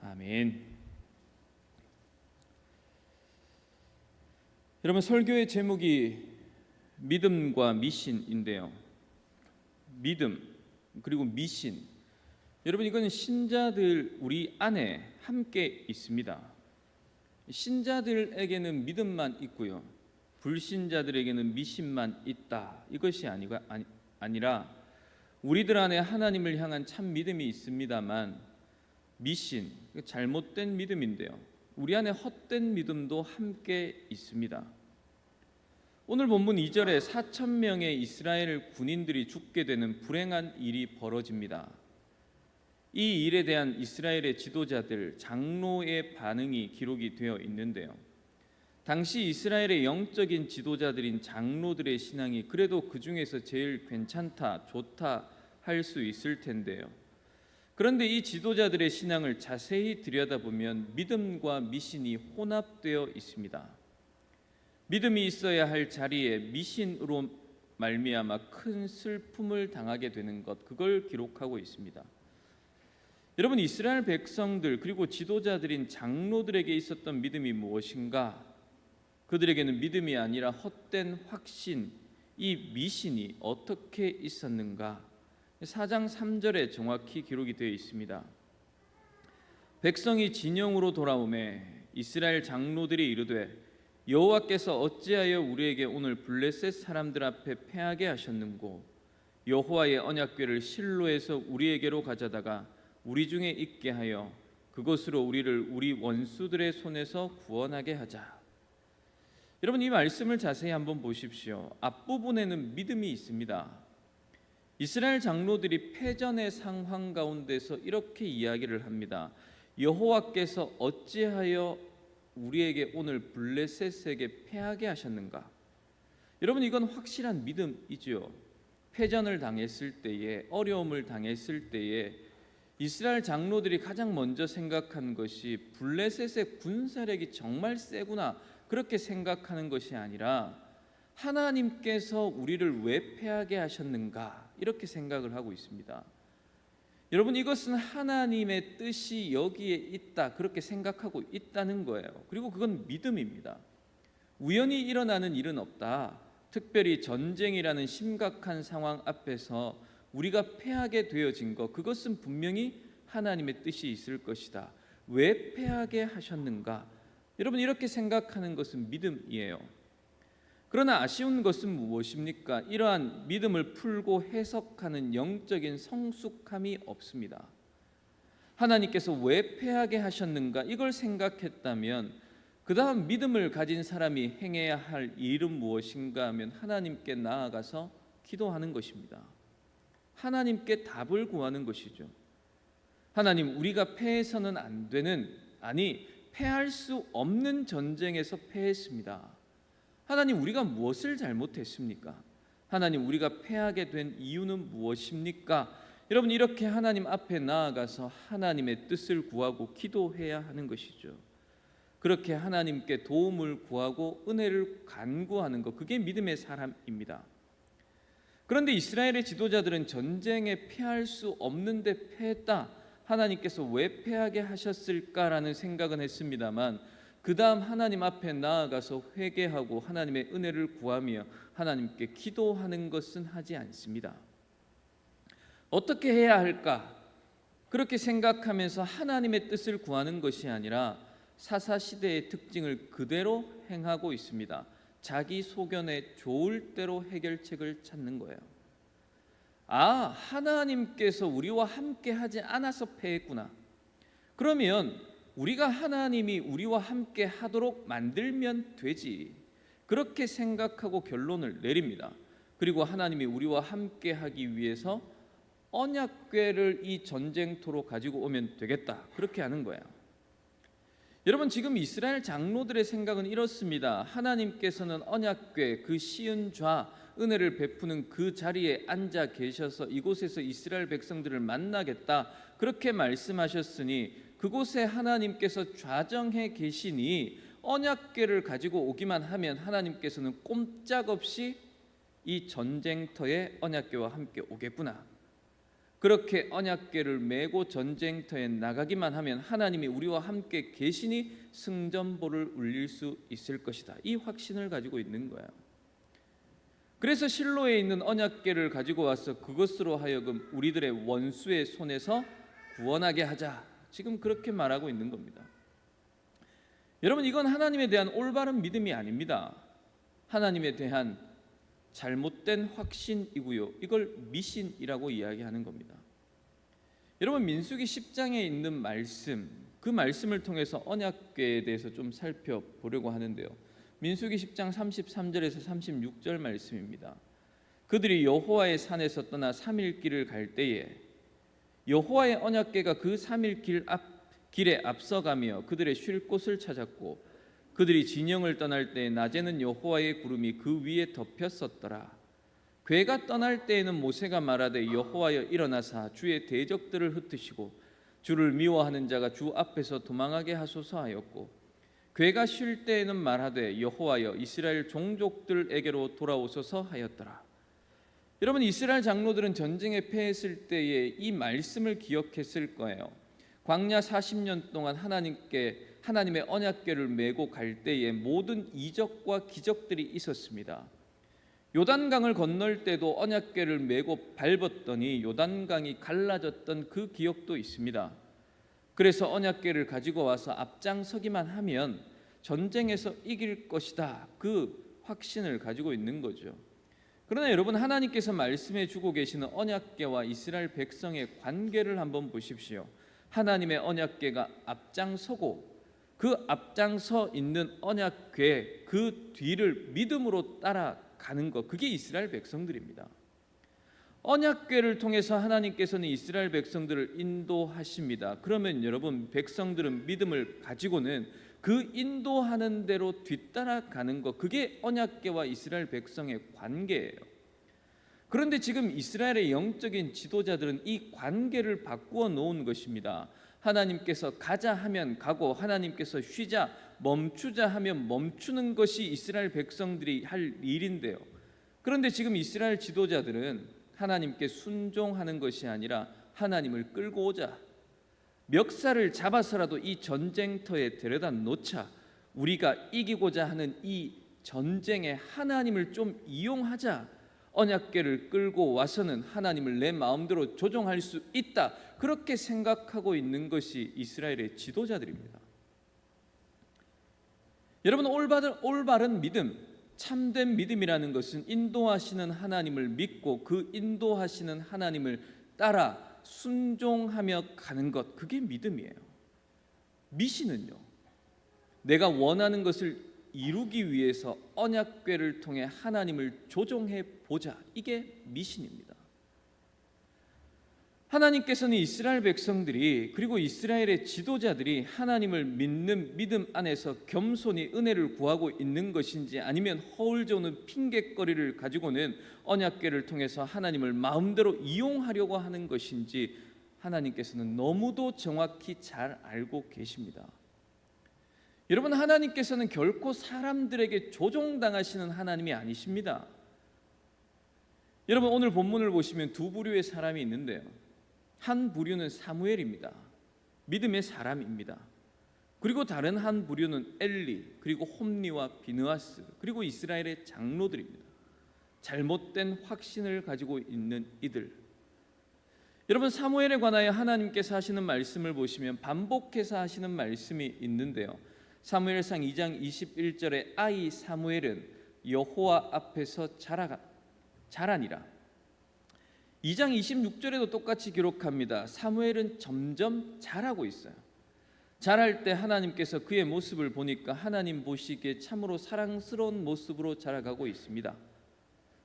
아멘. 여러분, 설교의 제목이 믿음과 미신인데요. 믿음 그리고 미신, 여러분, 이건 신자들 우리 안에 함께 있습니다. 신자들에게는 믿음만 있고요, 불신자들에게는 미신만 있다, 이것이 아니라 우리들 안에 하나님을 향한 참 믿음이 있습니다만, 미신, 잘못된 믿음인데요, 우리 안에 헛된 믿음도 함께 있습니다. 오늘 본문 2절에 4,000명의 이스라엘 군인들이 죽게 되는 불행한 일이 벌어집니다. 이 일에 대한 이스라엘의 지도자들, 장로의 반응이 기록이 되어 있는데요, 당시 이스라엘의 영적인 지도자들인 장로들의 신앙이 그래도 그 중에서 제일 괜찮다, 좋다 할 수 있을 텐데요, 그런데 이 지도자들의 신앙을 자세히 들여다보면 믿음과 미신이 혼합되어 있습니다. 믿음이 있어야 할 자리에 미신으로 말미암아 큰 슬픔을 당하게 되는 것, 그걸 기록하고 있습니다. 여러분, 이스라엘 백성들 그리고 지도자들인 장로들에게 있었던 믿음이 무엇인가? 그들에게는 믿음이 아니라 헛된 확신, 이 미신이 어떻게 있었는가? 4장 3절에 정확히 기록이 되어 있습니다. 백성이 진영으로 돌아오매 이스라엘 장로들이 이르되, 여호와께서 어찌하여 우리에게 오늘 블레셋 사람들 앞에 패하게 하셨는고, 여호와의 언약궤를 실로에서 우리에게로 가져다가 우리 중에 있게 하여 그것으로 우리를 우리 원수들의 손에서 구원하게 하자. 여러분, 이 말씀을 자세히 한번 보십시오. 앞부분에는 믿음이 있습니다. 이스라엘 장로들이 패전의 상황 가운데서 이렇게 이야기를 합니다. 여호와께서 어찌하여 우리에게 오늘 블레셋에게 패하게 하셨는가? 여러분, 이건 확실한 믿음이죠. 패전을 당했을 때에, 어려움을 당했을 때에 이스라엘 장로들이 가장 먼저 생각한 것이 블레셋의 군사력이 정말 세구나, 그렇게 생각하는 것이 아니라 하나님께서 우리를 왜 패하게 하셨는가, 이렇게 생각을 하고 있습니다. 여러분, 이것은 하나님의 뜻이 여기에 있다, 그렇게 생각하고 있다는 거예요. 그리고 그건 믿음입니다. 우연히 일어나는 일은 없다. 특별히 전쟁이라는 심각한 상황 앞에서 우리가 패하게 되어진 것, 그것은 분명히 하나님의 뜻이 있을 것이다. 왜 패하게 하셨는가? 여러분, 이렇게 생각하는 것은 믿음이에요. 그러나 아쉬운 것은 무엇입니까? 이러한 믿음을 풀고 해석하는 영적인 성숙함이 없습니다. 하나님께서 왜 패하게 하셨는가, 이걸 생각했다면 그 다음 믿음을 가진 사람이 행해야 할 일은 무엇인가 하면 하나님께 나아가서 기도하는 것입니다. 하나님께 답을 구하는 것이죠. 하나님, 우리가 패해서는 안 되는, 아니 패할 수 없는 전쟁에서 패했습니다. 하나님, 우리가 무엇을 잘못했습니까? 하나님, 우리가 패하게 된 이유는 무엇입니까? 여러분, 이렇게 하나님 앞에 나아가서 하나님의 뜻을 구하고 기도해야 하는 것이죠. 그렇게 하나님께 도움을 구하고 은혜를 간구하는 것, 그게 믿음의 사람입니다. 그런데 이스라엘의 지도자들은 전쟁에 패할 수 없는데 패했다, 하나님께서 왜 패하게 하셨을까라는 생각은 했습니다만, 그 다음 하나님 앞에 나아가서 회개하고 하나님의 은혜를 구하며 하나님께 기도하는 것은 하지 않습니다. 어떻게 해야 할까? 그렇게 생각하면서 하나님의 뜻을 구하는 것이 아니라 사사시대의 특징을 그대로 행하고 있습니다. 자기 소견에 좋을 대로 해결책을 찾는 거예요. 하나님께서 우리와 함께 하지 않아서 패했구나. 그러면 우리가 하나님이 우리와 함께 하도록 만들면 되지, 그렇게 생각하고 결론을 내립니다. 그리고 하나님이 우리와 함께 하기 위해서 언약궤를 이 전쟁터로 가지고 오면 되겠다, 그렇게 하는 거예요. 여러분, 지금 이스라엘 장로들의 생각은 이렇습니다. 하나님께서는 언약궤, 그 시은 좌 은혜를 베푸는 그 자리에 앉아 계셔서 이곳에서 이스라엘 백성들을 만나겠다, 그렇게 말씀하셨으니 그곳에 하나님께서 좌정해 계시니 언약궤를 가지고 오기만 하면 하나님께서는 꼼짝없이 이 전쟁터에 언약궤와 함께 오겠구나, 그렇게 언약궤를 메고 전쟁터에 나가기만 하면 하나님이 우리와 함께 계시니 승전보를 울릴 수 있을 것이다. 이 확신을 가지고 있는 거야. 그래서 실로에 있는 언약궤를 가지고 와서 그것으로 하여금 우리들의 원수의 손에서 구원하게 하자. 지금 그렇게 말하고 있는 겁니다. 여러분, 이건 하나님에 대한 올바른 믿음이 아닙니다. 하나님에 대한 잘못된 확신이고요. 이걸 미신이라고 이야기하는 겁니다. 여러분, 민수기 10장에 있는 말씀, 그 말씀을 통해서 언약궤에 대해서 좀 살펴보려고 하는데요. 민수기 10장 33절에서 36절 말씀입니다. 그들이 여호와의 산에서 떠나 3일 길을 갈 때에 여호와의 언약궤가 그 3일 길에 앞서가며 그들의 쉴 곳을 찾았고 그들이 진영을 떠날 때 낮에는 여호와의 구름이 그 위에 덮였었더라. 궤가 떠날 때에는 모세가 말하되 여호와여 일어나사 주의 대적들을 흩으시고 주를 미워하는 자가 주 앞에서 도망하게 하소서 하였고 궤가 쉴 때에는 말하되 여호와여 이스라엘 종족들에게로 돌아오소서 하였더라. 여러분, 이스라엘 장로들은 전쟁에 패했을 때에 이 말씀을 기억했을 거예요. 광야 40년 동안 하나님의 언약궤를 메고 갈 때에 모든 이적과 기적들이 있었습니다. 요단강을 건널 때도 언약궤를 메고 밟았더니 요단강이 갈라졌던 그 기억도 있습니다. 그래서 언약궤를 가지고 와서 앞장서기만 하면 전쟁에서 이길 것이다. 그 확신을 가지고 있는 거죠. 그러나 여러분, 하나님께서 말씀해 주고 계시는 언약궤와 이스라엘 백성의 관계를 한번 보십시오. 하나님의 언약궤가 앞장서고 그 앞장서 있는 언약궤 그 뒤를 믿음으로 따라가는 것, 그게 이스라엘 백성들입니다. 언약궤를 통해서 하나님께서는 이스라엘 백성들을 인도하십니다. 그러면 여러분, 백성들은 믿음을 가지고는 그 인도하는 대로 뒤따라가는 것, 그게 언약궤와 이스라엘 백성의 관계예요. 그런데 지금 이스라엘의 영적인 지도자들은 이 관계를 바꾸어 놓은 것입니다. 하나님께서 가자 하면 가고 하나님께서 쉬자, 멈추자 하면 멈추는 것이 이스라엘 백성들이 할 일인데요. 그런데 지금 이스라엘 지도자들은 하나님께 순종하는 것이 아니라 하나님을 끌고 오자, 멱살을 잡아서라도 이 전쟁터에 데려다 놓자, 우리가 이기고자 하는 이 전쟁에 하나님을 좀 이용하자, 언약궤를 끌고 와서는 하나님을 내 마음대로 조종할 수 있다, 그렇게 생각하고 있는 것이 이스라엘의 지도자들입니다. 여러분, 올바른 믿음, 참된 믿음이라는 것은 인도하시는 하나님을 믿고 그 인도하시는 하나님을 따라 순종하며 가는 것, 그게 믿음이에요. 미신은요, 내가 원하는 것을 이루기 위해서 언약궤를 통해 하나님을 조종해 보자, 이게 미신입니다. 하나님께서는 이스라엘 백성들이, 그리고 이스라엘의 지도자들이 하나님을 믿는 믿음 안에서 겸손히 은혜를 구하고 있는 것인지, 아니면 허울져오는 핑곗거리를 가지고는 언약궤를 통해서 하나님을 마음대로 이용하려고 하는 것인지 하나님께서는 너무도 정확히 잘 알고 계십니다. 여러분, 하나님께서는 결코 사람들에게 조종당하시는 하나님이 아니십니다. 여러분, 오늘 본문을 보시면 두 부류의 사람이 있는데요. 한 부류는 사무엘입니다. 믿음의 사람입니다. 그리고 다른 한 부류는 엘리, 그리고 홈리와 비느하스, 그리고 이스라엘의 장로들입니다. 잘못된 확신을 가지고 있는 이들. 여러분, 사무엘에 관하여 하나님께서 하시는 말씀을 보시면 반복해서 하시는 말씀이 있는데요. 사무엘상 2장 21절에 아이 사무엘은 여호와 앞에서 자라니라. 2장 26절에도 똑같이 기록합니다. 사무엘은 점점 자라고 있어요. 자랄 때 하나님께서 그의 모습을 보니까 하나님 보시기에 참으로 사랑스러운 모습으로 자라가고 있습니다.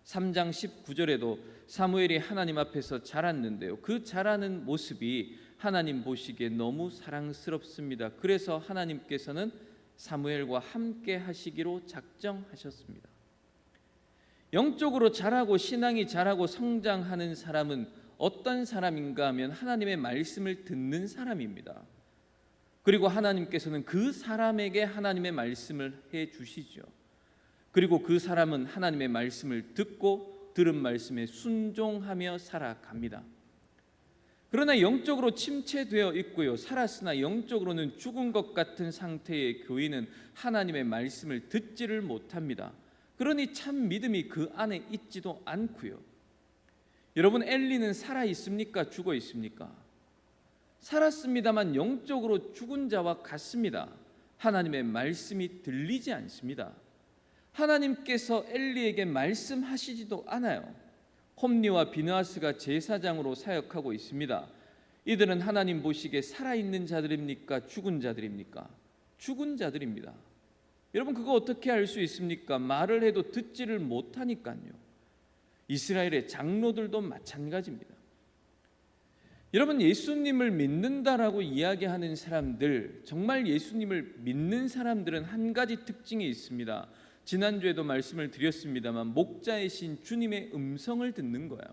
3장 19절에도 사무엘이 하나님 앞에서 자랐는데요, 그 자라는 모습이 하나님 보시기에 너무 사랑스럽습니다. 그래서 하나님께서는 사무엘과 함께 하시기로 작정하셨습니다. 영적으로 자라고 신앙이 자라고 성장하는 사람은 어떤 사람인가 하면 하나님의 말씀을 듣는 사람입니다. 그리고 하나님께서는 그 사람에게 하나님의 말씀을 해 주시죠. 그리고 그 사람은 하나님의 말씀을 듣고 들은 말씀에 순종하며 살아갑니다. 그러나 영적으로 침체되어 있고요, 살았으나 영적으로는 죽은 것 같은 상태의 교인은 하나님의 말씀을 듣지를 못합니다. 그러니 참 믿음이 그 안에 있지도 않고요. 여러분, 엘리는 살아 있습니까? 죽어 있습니까? 살았습니다만 영적으로 죽은 자와 같습니다. 하나님의 말씀이 들리지 않습니다. 하나님께서 엘리에게 말씀하시지도 않아요. 홈리와 비느하스가 제사장으로 사역하고 있습니다. 이들은 하나님 보시기에 살아있는 자들입니까? 죽은 자들입니까? 죽은 자들입니다. 여러분, 그거 어떻게 알 수 있습니까? 말을 해도 듣지를 못하니까요. 이스라엘의 장로들도 마찬가지입니다. 여러분, 예수님을 믿는다라고 이야기하는 사람들, 정말 예수님을 믿는 사람들은 한 가지 특징이 있습니다. 지난주에도 말씀을 드렸습니다만 목자이신 주님의 음성을 듣는 거예요.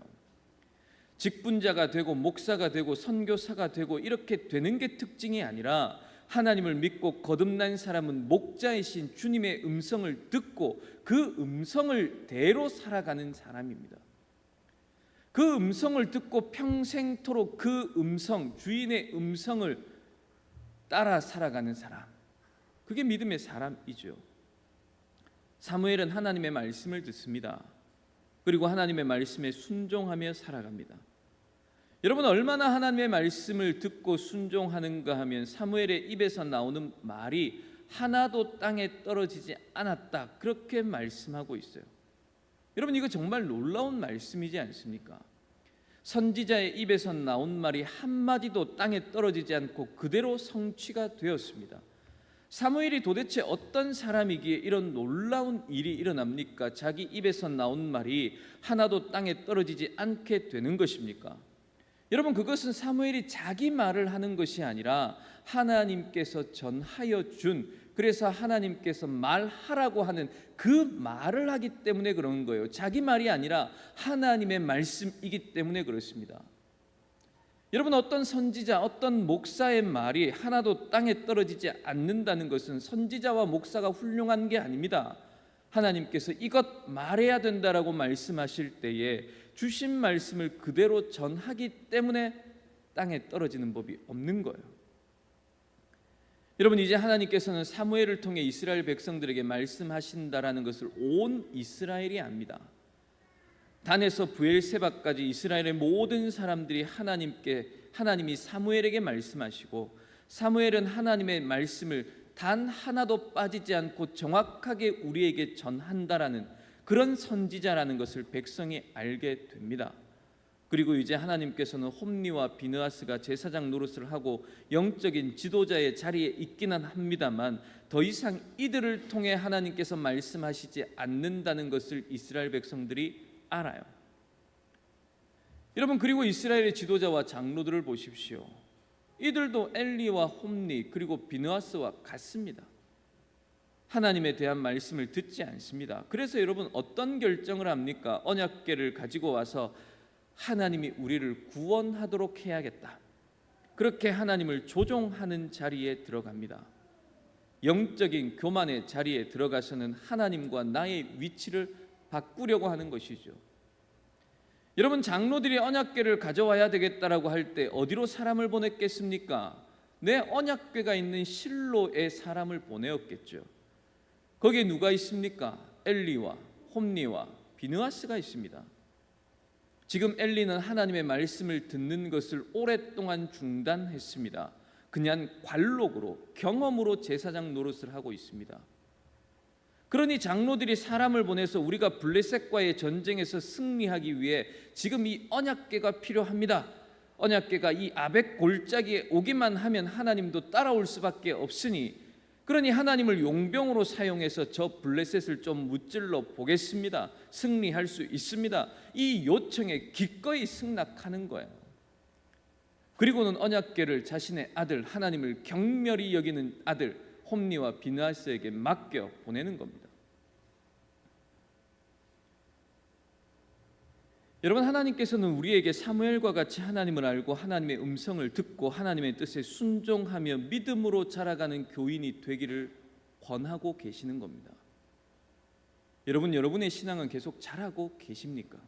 직분자가 되고 목사가 되고 선교사가 되고 이렇게 되는 게 특징이 아니라 하나님을 믿고 거듭난 사람은 목자이신 주님의 음성을 듣고 그 음성을 대로 살아가는 사람입니다. 그 음성을 듣고 평생토록 그 음성, 주인의 음성을 따라 살아가는 사람, 그게 믿음의 사람이죠. 사무엘은 하나님의 말씀을 듣습니다. 그리고 하나님의 말씀에 순종하며 살아갑니다. 여러분, 얼마나 하나님의 말씀을 듣고 순종하는가 하면 사무엘의 입에서 나오는 말이 하나도 땅에 떨어지지 않았다, 그렇게 말씀하고 있어요. 여러분, 이거 정말 놀라운 말씀이지 않습니까? 선지자의 입에서 나온 말이 한마디도 땅에 떨어지지 않고 그대로 성취가 되었습니다. 사무엘이 도대체 어떤 사람이기에 이런 놀라운 일이 일어납니까? 자기 입에서 나온 말이 하나도 땅에 떨어지지 않게 되는 것입니까? 여러분, 그것은 사무엘이 자기 말을 하는 것이 아니라 하나님께서 전하여 준, 그래서 하나님께서 말하라고 하는 그 말을 하기 때문에 그런 거예요. 자기 말이 아니라 하나님의 말씀이기 때문에 그렇습니다. 여러분, 어떤 선지자, 어떤 목사의 말이 하나도 땅에 떨어지지 않는다는 것은 선지자와 목사가 훌륭한 게 아닙니다. 하나님께서 이것 말해야 된다라고 말씀하실 때에 주신 말씀을 그대로 전하기 때문에 땅에 떨어지는 법이 없는 거예요. 여러분, 이제 하나님께서는 사무엘을 통해 이스라엘 백성들에게 말씀하신다라는 것을 온 이스라엘이 압니다. 단에서 브엘세바까지 이스라엘의 모든 사람들이 하나님이 사무엘에게 말씀하시고, 사무엘은 하나님의 말씀을 단 하나도 빠지지 않고 정확하게 우리에게 전한다라는 그런 선지자라는 것을 백성이 알게 됩니다. 그리고 이제 하나님께서는 홈리와 비느하스가 제사장 노릇을 하고 영적인 지도자의 자리에 있기는 합니다만 더 이상 이들을 통해 하나님께서 말씀하시지 않는다는 것을 이스라엘 백성들이 알아요. 여러분, 그리고 이스라엘의 지도자와 장로들을 보십시오. 이들도 엘리와 홈리 그리고 비느하스와 같습니다. 하나님에 대한 말씀을 듣지 않습니다. 그래서 여러분, 어떤 결정을 합니까? 언약궤를 가지고 와서 하나님이 우리를 구원하도록 해야겠다, 그렇게 하나님을 조종하는 자리에 들어갑니다. 영적인 교만의 자리에 들어가서는 하나님과 나의 위치를 바꾸려고 하는 것이죠. 여러분, 장로들이 언약궤를 가져와야 되겠다라고 할 때 어디로 사람을 보냈겠습니까? 내 언약궤가 있는 실로에 사람을 보내었겠죠. 거기에 누가 있습니까? 엘리와 홈리와 비느하스가 있습니다. 지금 엘리는 하나님의 말씀을 듣는 것을 오랫동안 중단했습니다. 그냥 관록으로, 경험으로 제사장 노릇을 하고 있습니다. 그러니 장로들이 사람을 보내서 우리가 블레셋과의 전쟁에서 승리하기 위해 지금 이 언약궤가 필요합니다. 언약궤가 이 아벡 골짜기에 오기만 하면 하나님도 따라올 수밖에 없으니, 그러니 하나님을 용병으로 사용해서 저 블레셋을 좀 무찔러 보겠습니다. 승리할 수 있습니다. 이 요청에 기꺼이 승낙하는 거예요. 그리고는 언약궤를 자신의 아들, 하나님을 경멸히 여기는 아들 홈리와 비느하스에게 맡겨 보내는 겁니다. 여러분, 하나님께서는 우리에게 사무엘과 같이 하나님을 알고 하나님의 음성을 듣고 하나님의 뜻에 순종하며 믿음으로 자라가는 교인이 되기를 권하고 계시는 겁니다. 여러분, 여러분의 신앙은 계속 자라고 계십니까?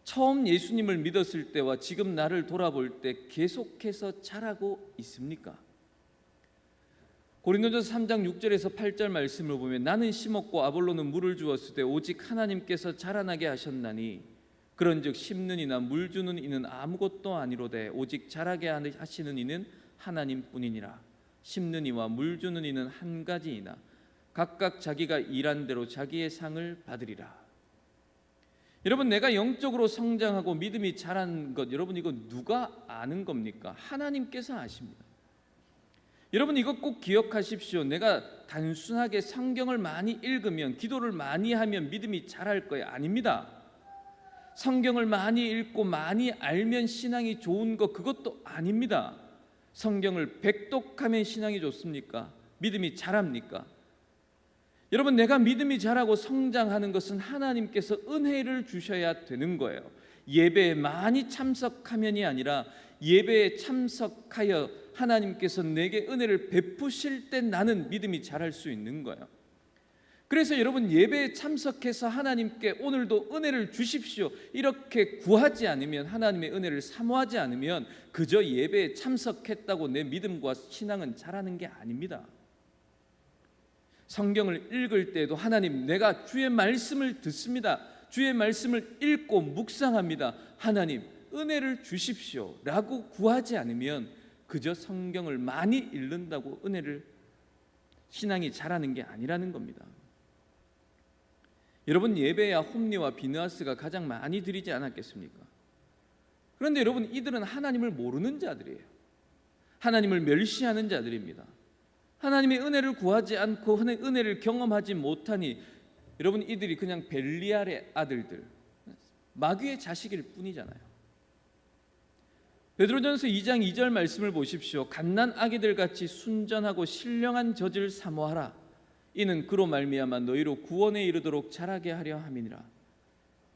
처음 예수님을 믿었을 때와 지금 나를 돌아볼 때 계속해서 자라고 있습니까? 고린도전서 3장 6절에서 8절 말씀을 보면 나는 심었고 아볼로는 물을 주었을 때 오직 하나님께서 자라나게 하셨나니 그런즉 심는 이나 물 주는 이는 아무것도 아니로되 오직 자라게 하시는 이는 하나님뿐이니라. 심는 이와 물 주는 이는 한 가지이나 각각 자기가 일한 대로 자기의 상을 받으리라. 여러분, 내가 영적으로 성장하고 믿음이 자란 것, 여러분 이거 누가 아는 겁니까? 하나님께서 아십니다. 여러분 이거 꼭 기억하십시오. 내가 단순하게 성경을 많이 읽으면, 기도를 많이 하면 믿음이 자랄 거예요. 아닙니다. 성경을 많이 읽고 많이 알면 신앙이 좋은 것, 그것도 아닙니다. 성경을 백독하면 신앙이 좋습니까? 믿음이 자랍니까? 여러분, 내가 믿음이 자라고 성장하는 것은 하나님께서 은혜를 주셔야 되는 거예요. 예배에 많이 참석하면이 아니라 예배에 참석하여 하나님께서 내게 은혜를 베푸실 때 나는 믿음이 자랄 수 있는 거예요. 그래서 여러분, 예배에 참석해서 하나님께 오늘도 은혜를 주십시오 이렇게 구하지 않으면, 하나님의 은혜를 사모하지 않으면 그저 예배에 참석했다고 내 믿음과 신앙은 자라는 게 아닙니다. 성경을 읽을 때도 하나님, 내가 주의 말씀을 듣습니다. 주의 말씀을 읽고 묵상합니다. 하나님, 은혜를 주십시오 라고 구하지 않으면 그저 성경을 많이 읽는다고 신앙이 자라는 게 아니라는 겁니다. 여러분, 예배야 홈리와 비느하스가 가장 많이 드리지 않았겠습니까? 그런데 여러분, 이들은 하나님을 모르는 자들이에요. 하나님을 멸시하는 자들입니다. 하나님의 은혜를 구하지 않고 은혜를 경험하지 못하니 여러분, 이들이 그냥 벨리알의 아들들, 마귀의 자식일 뿐이잖아요. 베드로전서 2장 2절 말씀을 보십시오. 갓난 아기들 같이 순전하고 신령한 젖을 사모하라. 이는 그로 말미암아 너희로 구원에 이르도록 자라게 하려 함이니라.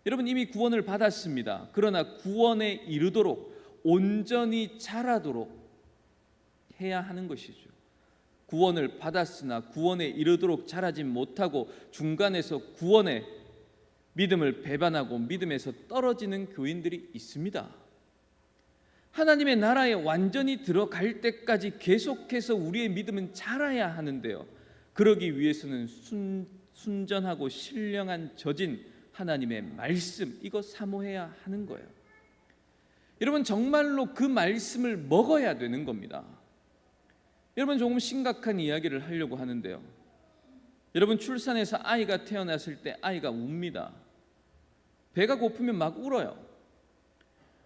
여러분, 이미 구원을 받았습니다. 그러나 구원에 이르도록 온전히 자라도록 해야 하는 것이죠. 구원을 받았으나 구원에 이르도록 자라지 못하고 중간에서 구원의 믿음을 배반하고 믿음에서 떨어지는 교인들이 있습니다. 하나님의 나라에 완전히 들어갈 때까지 계속해서 우리의 믿음은 자라야 하는데요, 그러기 위해서는 순전하고 신령한 젖인 하나님의 말씀, 이거 사모해야 하는 거예요. 여러분, 정말로 그 말씀을 먹어야 되는 겁니다. 여러분, 조금 심각한 이야기를 하려고 하는데요, 여러분, 출산해서 아이가 태어났을 때 아이가 웁니다. 배가 고프면 막 울어요.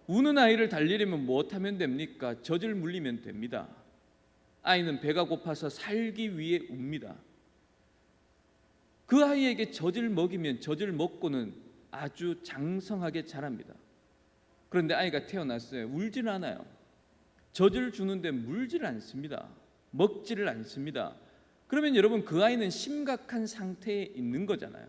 우는 아이를 달래려면 무엇하면 됩니까? 젖을 물리면 됩니다. 아이는 배가 고파서 살기 위해 웁니다. 그 아이에게 젖을 먹이면 젖을 먹고는 아주 장성하게 자랍니다. 그런데 아이가 태어났어요. 울질 않아요. 젖을 주는데 물질 않습니다. 먹지를 않습니다. 그러면 여러분, 그 아이는 심각한 상태에 있는 거잖아요.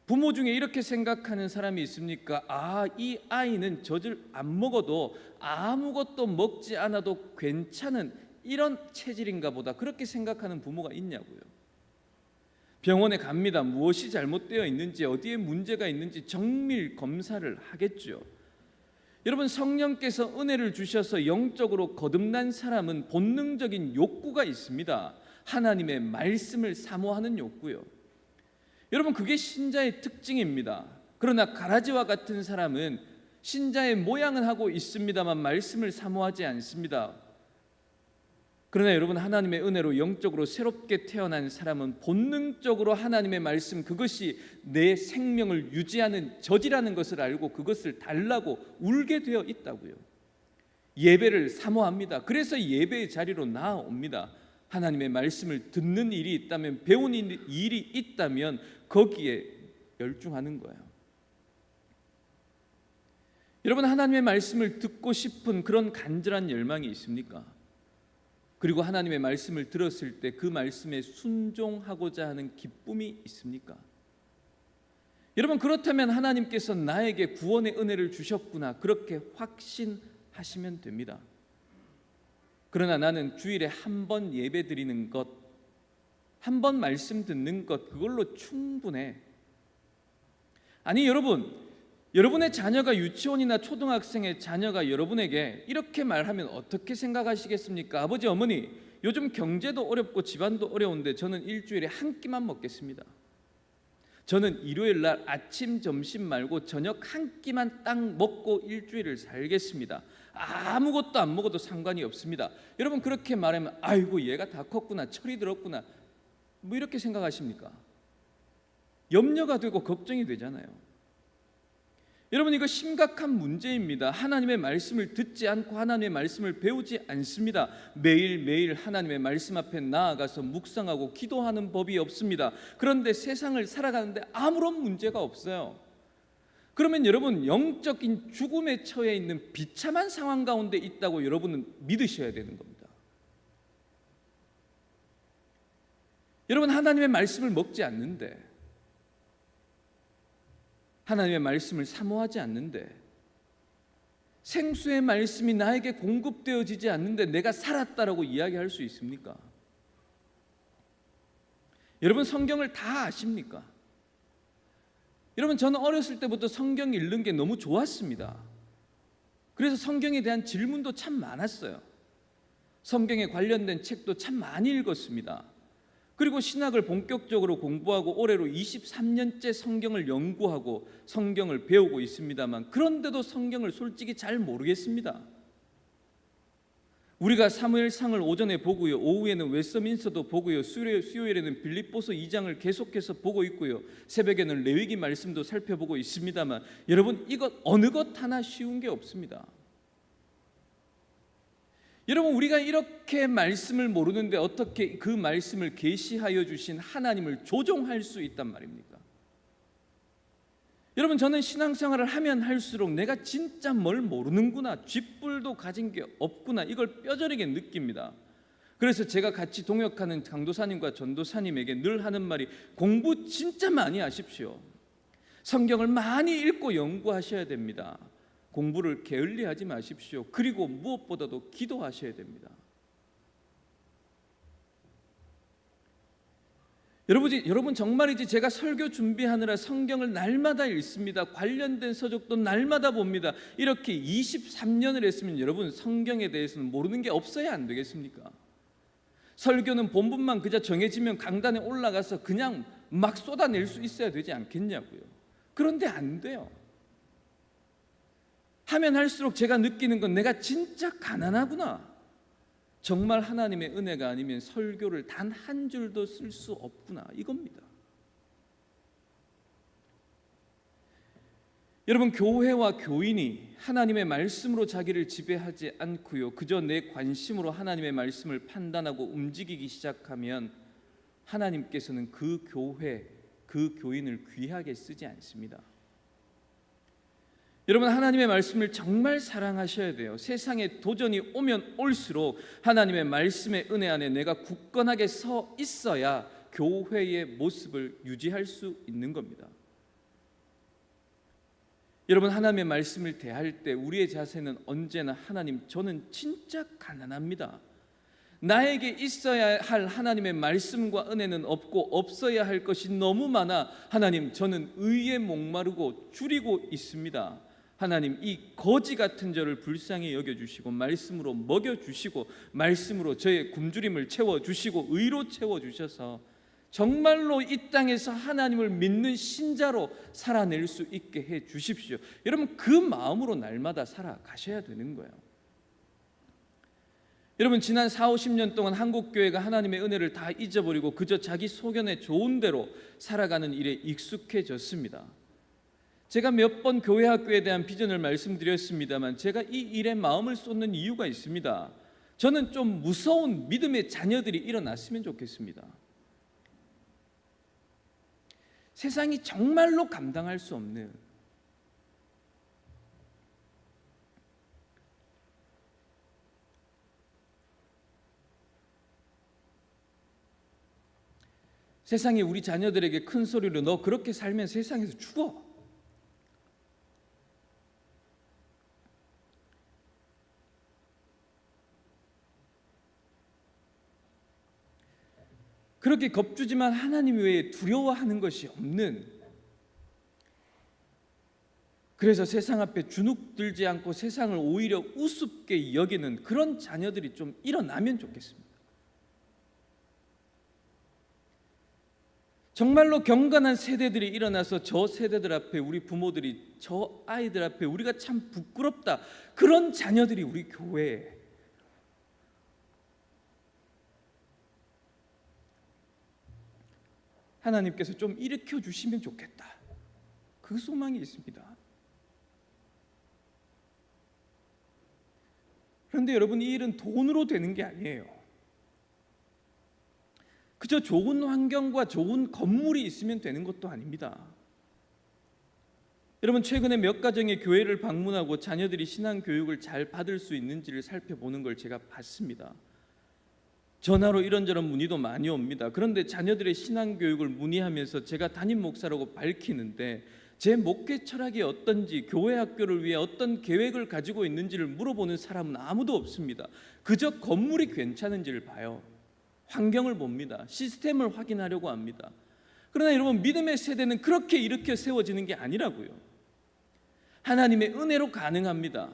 부모 중에 이렇게 생각하는 사람이 있습니까? 이 아이는 젖을 안 먹어도 아무것도 먹지 않아도 괜찮은 이런 체질인가 보다, 그렇게 생각하는 부모가 있냐고요. 병원에 갑니다. 무엇이 잘못되어 있는지, 어디에 문제가 있는지 정밀 검사를 하겠죠. 여러분, 성령께서 은혜를 주셔서 영적으로 거듭난 사람은 본능적인 욕구가 있습니다. 하나님의 말씀을 사모하는 욕구요. 여러분, 그게 신자의 특징입니다. 그러나 가라지와 같은 사람은 신자의 모양은 하고 있습니다만 말씀을 사모하지 않습니다. 그러나 여러분, 하나님의 은혜로 영적으로 새롭게 태어난 사람은 본능적으로 하나님의 말씀, 그것이 내 생명을 유지하는 젖이라는 것을 알고 그것을 달라고 울게 되어 있다고요. 예배를 사모합니다. 그래서 예배의 자리로 나아옵니다. 하나님의 말씀을 듣는 일이 있다면, 배우는 일이 있다면 거기에 열중하는 거예요. 여러분, 하나님의 말씀을 듣고 싶은 그런 간절한 열망이 있습니까? 그리고 하나님의 말씀을 들었을 때 그 말씀에 순종하고자 하는 기쁨이 있습니까? 여러분, 그렇다면 하나님께서 나에게 구원의 은혜를 주셨구나, 그렇게 확신하시면 됩니다. 그러나 나는 주일에 한 번 예배 드리는 것, 한 번 말씀 듣는 것, 그걸로 충분해. 아니 여러분, 여러분의 자녀가 유치원이나 초등학생의 자녀가 여러분에게 이렇게 말하면 어떻게 생각하시겠습니까? 아버지, 어머니, 요즘 경제도 어렵고 집안도 어려운데 저는 일주일에 한 끼만 먹겠습니다. 저는 일요일 날 아침, 점심 말고 저녁 한 끼만 딱 먹고 일주일을 살겠습니다. 아무것도 안 먹어도 상관이 없습니다. 여러분 그렇게 말하면 아이고 얘가 다 컸구나, 철이 들었구나, 뭐 이렇게 생각하십니까? 염려가 되고 걱정이 되잖아요. 여러분 이거 심각한 문제입니다. 하나님의 말씀을 듣지 않고 하나님의 말씀을 배우지 않습니다. 매일매일 하나님의 말씀 앞에 나아가서 묵상하고 기도하는 법이 없습니다. 그런데 세상을 살아가는데 아무런 문제가 없어요. 그러면 여러분 영적인 죽음에 처해 있는 비참한 상황 가운데 있다고 여러분은 믿으셔야 되는 겁니다. 여러분 하나님의 말씀을 먹지 않는데, 하나님의 말씀을 사모하지 않는데, 생수의 말씀이 나에게 공급되어지지 않는데 내가 살았다라고 이야기할 수 있습니까? 여러분 성경을 다 아십니까? 여러분 저는 어렸을 때부터 성경 읽는 게 너무 좋았습니다. 그래서 성경에 대한 질문도 참 많았어요. 성경에 관련된 책도 참 많이 읽었습니다. 그리고 신학을 본격적으로 공부하고 올해로 23년째 성경을 연구하고 성경을 배우고 있습니다만, 그런데도 성경을 솔직히 잘 모르겠습니다. 우리가 사무엘상을 오전에 보고요, 오후에는 웨스트민스터도 보고요, 수요일에는 빌립보서 2장을 계속해서 보고 있고요, 새벽에는 레위기 말씀도 살펴보고 있습니다만, 여러분 이것 어느 것 하나 쉬운 게 없습니다. 여러분 우리가 이렇게 말씀을 모르는데 어떻게 그 말씀을 계시하여 주신 하나님을 조종할 수 있단 말입니까? 여러분 저는 신앙생활을 하면 할수록 내가 진짜 뭘 모르는구나, 쥐뿔도 가진 게 없구나, 이걸 뼈저리게 느낍니다. 그래서 제가 같이 동역하는 강도사님과 전도사님에게 늘 하는 말이, 공부 진짜 많이 하십시오. 성경을 많이 읽고 연구하셔야 됩니다. 공부를 게을리하지 마십시오. 그리고 무엇보다도 기도하셔야 됩니다. 여러분 정말이지 제가 설교 준비하느라 성경을 날마다 읽습니다. 관련된 서적도 날마다 봅니다. 이렇게 23년을 했으면 여러분 성경에 대해서는 모르는 게 없어야 안 되겠습니까? 설교는 본문만 그저 정해지면 강단에 올라가서 그냥 막 쏟아낼 수 있어야 되지 않겠냐고요. 그런데 안 돼요. 하면 할수록 제가 느끼는 건 내가 진짜 가난하구나, 정말 하나님의 은혜가 아니면 설교를 단 한 줄도 쓸 수 없구나, 이겁니다. 여러분 교회와 교인이 하나님의 말씀으로 자기를 지배하지 않고요, 그저 내 관심으로 하나님의 말씀을 판단하고 움직이기 시작하면 하나님께서는 그 교회, 그 교인을 귀하게 쓰지 않습니다. 여러분 하나님의 말씀을 정말 사랑하셔야 돼요. 세상에 도전이 오면 올수록 하나님의 말씀의 은혜 안에 내가 굳건하게 서 있어야 교회의 모습을 유지할 수 있는 겁니다. 여러분 하나님의 말씀을 대할 때 우리의 자세는 언제나 하나님, 저는 진짜 가난합니다. 나에게 있어야 할 하나님의 말씀과 은혜는 없고 없어야 할 것이 너무 많아 하나님, 저는 의에 목마르고 줄이고 있습니다. 하나님 이 거지 같은 저를 불쌍히 여겨주시고 말씀으로 먹여주시고 말씀으로 저의 굶주림을 채워주시고 의로 채워주셔서 정말로 이 땅에서 하나님을 믿는 신자로 살아낼 수 있게 해 주십시오. 여러분 그 마음으로 날마다 살아가셔야 되는 거예요. 여러분 지난 40-50년 동안 한국교회가 하나님의 은혜를 다 잊어버리고 그저 자기 소견에 좋은 대로 살아가는 일에 익숙해졌습니다. 제가 몇 번 교회 학교에 대한 비전을 말씀드렸습니다만 제가 이 일에 마음을 쏟는 이유가 있습니다. 저는 좀 무서운 믿음의 자녀들이 일어났으면 좋겠습니다. 세상이 정말로 감당할 수 없는, 세상이 우리 자녀들에게 큰 소리로 너 그렇게 살면 세상에서 죽어, 그렇게 겁주지만 하나님 외에 두려워하는 것이 없는, 그래서 세상 앞에 주눅들지 않고 세상을 오히려 우습게 여기는 그런 자녀들이 좀 일어나면 좋겠습니다. 정말로 경건한 세대들이 일어나서 저 세대들 앞에 우리 부모들이 저 아이들 앞에 우리가 참 부끄럽다, 그런 자녀들이 우리 교회에 하나님께서 좀 일으켜 주시면 좋겠다, 그 소망이 있습니다. 그런데 여러분, 이 일은 돈으로 되는 게 아니에요. 그저 좋은 환경과 좋은 건물이 있으면 되는 것도 아닙니다. 여러분, 최근에 몇 가정의 교회를 방문하고 자녀들이 신앙 교육을 잘 받을 수 있는지를 살펴보는 걸 제가 봤습니다. 전화로 이런저런 문의도 많이 옵니다. 그런데 자녀들의 신앙 교육을 문의하면서 제가 담임 목사라고 밝히는데 제 목회 철학이 어떤지, 교회 학교를 위해 어떤 계획을 가지고 있는지를 물어보는 사람은 아무도 없습니다. 그저 건물이 괜찮은지를 봐요. 환경을 봅니다. 시스템을 확인하려고 합니다. 그러나 여러분, 믿음의 세대는 그렇게 일으켜 세워지는 게 아니라고요. 하나님의 은혜로 가능합니다.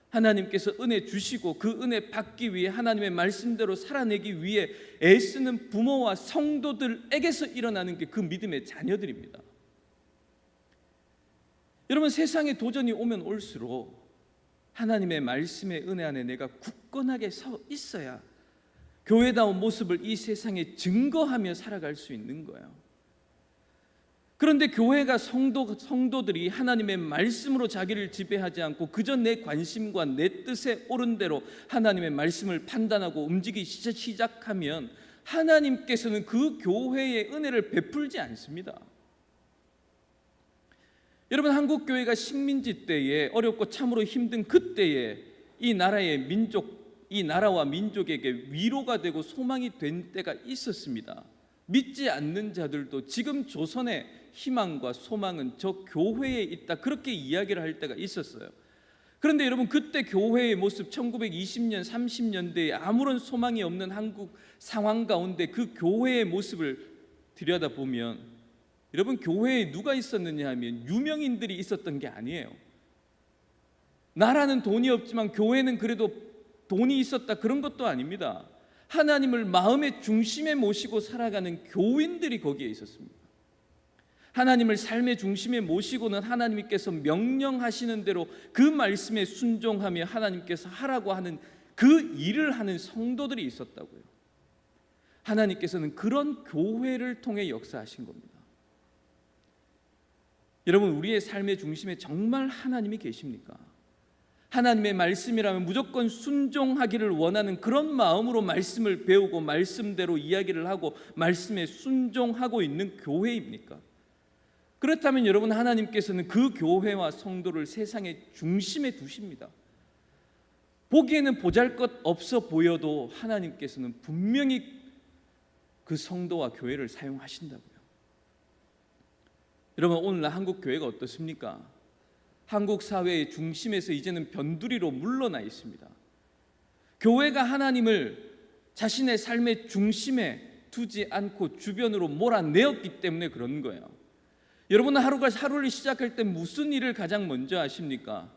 하나님께서 은혜 주시고 그 은혜 받기 위해 하나님의 말씀대로 살아내기 위해 애쓰는 부모와 성도들에게서 일어나는 게 그 믿음의 자녀들입니다. 여러분, 세상에 도전이 오면 올수록 하나님의 말씀의 은혜 안에 내가 굳건하게 서 있어야 교회다운 모습을 이 세상에 증거하며 살아갈 수 있는 거예요. 그런데 교회가 성도들이 하나님의 말씀으로 자기를 지배하지 않고 그저 내 관심과 내 뜻에 옳은 대로 하나님의 말씀을 판단하고 움직이기 시작하면 하나님께서는 그 교회의 은혜를 베풀지 않습니다. 여러분, 한국 교회가 식민지 때에 어렵고 참으로 힘든 그때에 이 나라와 민족에게 위로가 되고 소망이 된 때가 있었습니다. 믿지 않는 자들도 지금 조선의 희망과 소망은 저 교회에 있다, 그렇게 이야기를 할 때가 있었어요. 그런데 여러분, 그때 교회의 모습, 1920년 30년대에 아무런 소망이 없는 한국 상황 가운데 그 교회의 모습을 들여다보면 여러분, 교회에 누가 있었느냐 하면 유명인들이 있었던 게 아니에요. 나라는 돈이 없지만 교회는 그래도 돈이 있었다, 그런 것도 아닙니다. 하나님을 마음의 중심에 모시고 살아가는 교인들이 거기에 있었습니다. 하나님을 삶의 중심에 모시고는 하나님께서 명령하시는 대로 그 말씀에 순종하며 하나님께서 하라고 하는 그 일을 하는 성도들이 있었다고요. 하나님께서는 그런 교회를 통해 역사하신 겁니다. 여러분, 우리의 삶의 중심에 정말 하나님이 계십니까? 하나님의 말씀이라면 무조건 순종하기를 원하는 그런 마음으로 말씀을 배우고 말씀대로 이야기를 하고 말씀에 순종하고 있는 교회입니까? 그렇다면 여러분, 하나님께서는 그 교회와 성도를 세상의 중심에 두십니다. 보기에는 보잘것없어 보여도 하나님께서는 분명히 그 성도와 교회를 사용하신다고요. 여러분, 오늘날 한국 교회가 어떻습니까? 한국 사회의 중심에서 이제는 변두리로 물러나 있습니다. 교회가 하나님을 자신의 삶의 중심에 두지 않고 주변으로 몰아내었기 때문에 그런 거예요. 여러분은 하루를 시작할 때 무슨 일을 가장 먼저 하십니까?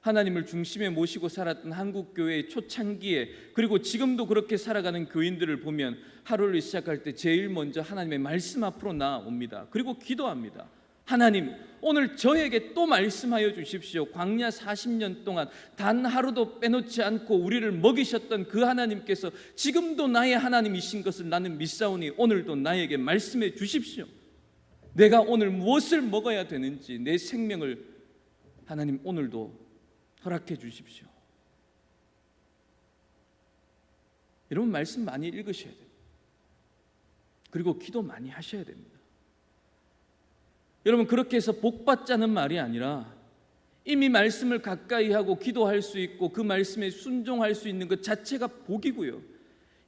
하나님을 중심에 모시고 살았던 한국 교회의 초창기에, 그리고 지금도 그렇게 살아가는 교인들을 보면 하루를 시작할 때 제일 먼저 하나님의 말씀 앞으로 나옵니다. 그리고 기도합니다. 하나님, 오늘 저에게 또 말씀하여 주십시오. 광야 40년 동안 단 하루도 빼놓지 않고 우리를 먹이셨던 그 하나님께서 지금도 나의 하나님이신 것을 나는 믿사오니 오늘도 나에게 말씀해 주십시오. 내가 오늘 무엇을 먹어야 되는지 내 생명을 하나님 오늘도 허락해 주십시오. 여러분, 말씀 많이 읽으셔야 됩니다. 그리고 기도 많이 하셔야 됩니다. 여러분, 그렇게 해서 복 받자는 말이 아니라 이미 말씀을 가까이 하고 기도할 수 있고 그 말씀에 순종할 수 있는 것 자체가 복이고요.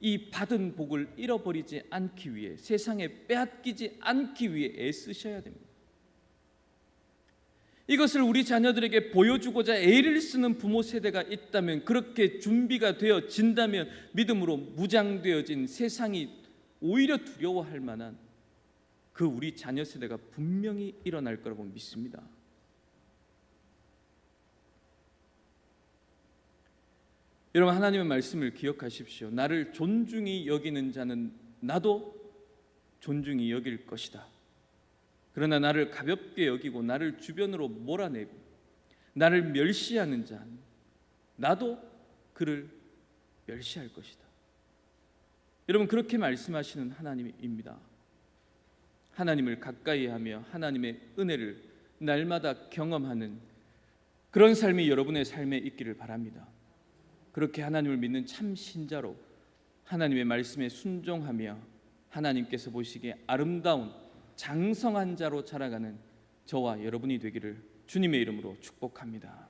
이 받은 복을 잃어버리지 않기 위해, 세상에 빼앗기지 않기 위해 애쓰셔야 됩니다. 이것을 우리 자녀들에게 보여주고자 애를 쓰는 부모 세대가 있다면, 그렇게 준비가 되어진다면 믿음으로 무장되어진 세상이 오히려 두려워할 만한 그 우리 자녀 세대가 분명히 일어날 거라고 믿습니다. 여러분, 하나님의 말씀을 기억하십시오. 나를 존중히 여기는 자는 나도 존중히 여길 것이다. 그러나 나를 가볍게 여기고 나를 주변으로 몰아내고 나를 멸시하는 자는 나도 그를 멸시할 것이다. 여러분, 그렇게 말씀하시는 하나님입니다. 하나님을 가까이 하며 하나님의 은혜를 날마다 경험하는 그런 삶이 여러분의 삶에 있기를 바랍니다. 그렇게 하나님을 믿는 참 신자로 하나님의 말씀에 순종하며 하나님께서 보시기에 아름다운 장성한 자로 자라가는 저와 여러분이 되기를 주님의 이름으로 축복합니다.